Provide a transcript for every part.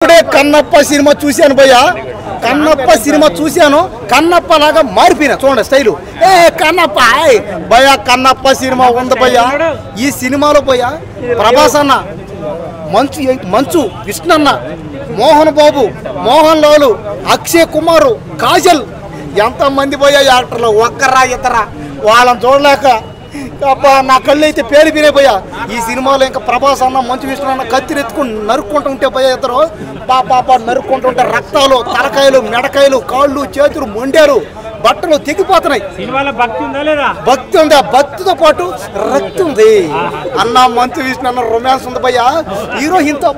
Kannappa cinema చూశాను భయ్య, Kannappa cinema చూశాను. కన్నప్ప లాగా మారిపోయినా చూడండి స్టైలు. కన్నప్ప భయ్య, కన్నప్ప సినిమా ఉంది భయ్య. ఈ సినిమాలో భయ్య ప్రభాస్ అన్న, మంచు విష్ణన్న, మోహన్ బాబు, మోహన్ లాల్, అక్షయ్ కుమార్, కాజల్, ఎంతమంది భయ్య యాక్టర్లు, ఒక్కరా ఇద్దరా వాళ్ళని చూడలేక అబ్బా నా కళ్ళు అయితే పేలిపోయినాయి భయ్య. ఈ సినిమాలో ఇంకా ప్రభాస్ అన్న, మంచు విష్ణు అన్న కత్తిరెత్తుకుని నరుక్కుంటూ ఉంటే భయ్య ఇద్దరు పాప నరుక్కుంటుంటే రక్తాలు, తలకాయలు, మెడకాయలు, కాళ్ళు, చేతులు, మొండారు, బట్టలు తెగిపోతున్నాయి. భక్తి ఉంది, ఆ భక్తితో పాటు రక్తి ఉంది అన్న. మంచు విష్ణు అన్న రొమాన్స్ ఉంది భయ్య. హీరోయిన్ తో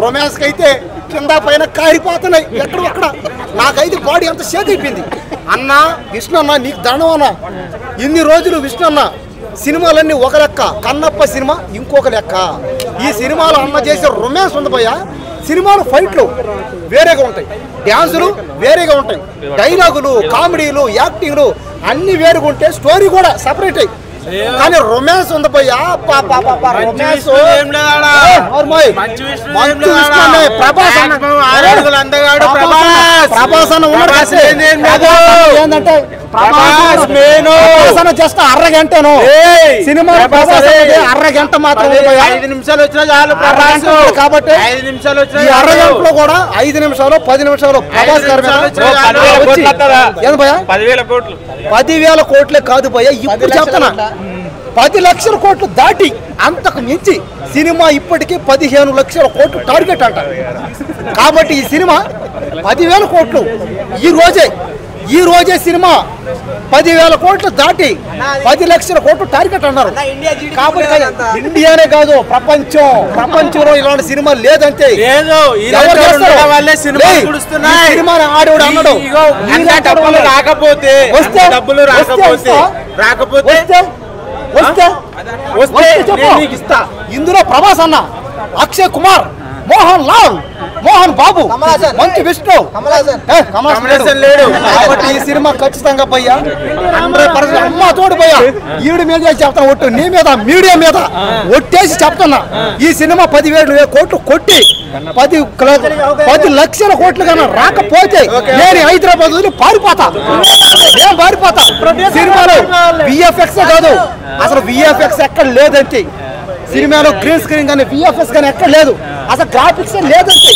రొమాన్స్ కి అయితే కింద పైన కారిపోతున్నాయి ఎక్కడ. నాకైతే బాడీ అంత షేక్ అయిపోయింది. అన్న విష్ణు అన్న నీకు దండం అన్న. ఇన్ని రోజులు విష్ణు అన్న సినిమాలన్నీ ఒక లెక్క, కన్నప్ప సినిమా ఇంకొక లెక్క. ఈ సినిమాలో అన్న చేసే రొమాన్స్ ఉంది భయ్య. సినిమాలు ఫైట్లు వేరేగా ఉంటాయి, డ్యాన్సులు వేరేగా ఉంటాయి, డైలాగులు, కామెడీలు, యాక్టింగ్లు అన్ని వేరుగా ఉంటాయి, స్టోరీ కూడా సపరేట్ అయ్యి. కానీ రొమాన్స్ ఉంది భయ్య. రొమాన్స్ ప్రభాస్ అన్న ఉన్నాడు ఏంటంటే జస్ట్ అరగంటను సినిమా, అరగంట మాత్రమే 5 నిమిషాలు వచ్చినా చాలు కాబట్టి 5 నిమిషాలు వచ్చిన ఈ అరగంటలో కూడా 5 నిమిషాలు 10 నిమిషాలు ప్రభాస్ గారు 10,000 కోట్లే కాదు భయ్య. ఇప్పుడు చెప్తున్నా 10 లక్షల కోట్లు దాటి అంతకు మించి సినిమా ఇప్పటికీ 15 లక్షల కోట్లు టార్గెట్ అంట. కాబట్టి ఈ సినిమా 10,000 కోట్లు ఈ రోజే సినిమా 10,000 కోట్లు దాటి 10 లక్షల కోట్లు టార్గెట్ అన్నారు. కాబట్టి ఇండియానే కాదు ప్రపంచంలో ఇలాంటి సినిమా లేదంటే సినిమా ఆడేవాడు అన్నాడు. ఇందులో ప్రభాస్ అన్న, అక్షయ్ కుమార్, మోహన్ లాల్, మోహన్ బాబు, మంచు విష్ణు, కమలాసన్ లేడు. కాబట్టి ఈ సినిమా ఖచ్చితంగా భయ్య 100% అమ్మ తోడు భయ్య. ఈవిడ మీద చెప్తాను ఒట్టు, నీ మీద మీడియా మీద ఒట్టేసి చెప్తున్నా. ఈ సినిమా 10,000 కోట్లు కొట్టి 10 లక్షల కోట్లు కన్నా రాకపోతే నేను హైదరాబాద్ వదిలి పారిపోతా. సినిమాలో విఎఫ్ఎక్స్ కాదు, అసలు విఎఫ్ఎక్స్ ఎక్కడ లేదంటే సినిమాలో గ్రీన్ స్క్రీన్ కానీ విఎఫ్ఎక్స్ కానీ ఎక్కడ లేదు, అసలు గ్రాఫిక్స్ లేదంటే.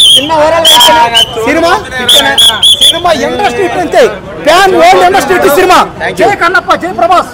సినిమా ఇండస్ట్రీ అంటే ప్యాన్ వరల్డ్ ఇండస్ట్రీ సినిమా. జై కన్నప్ప, జై ప్రభాస్.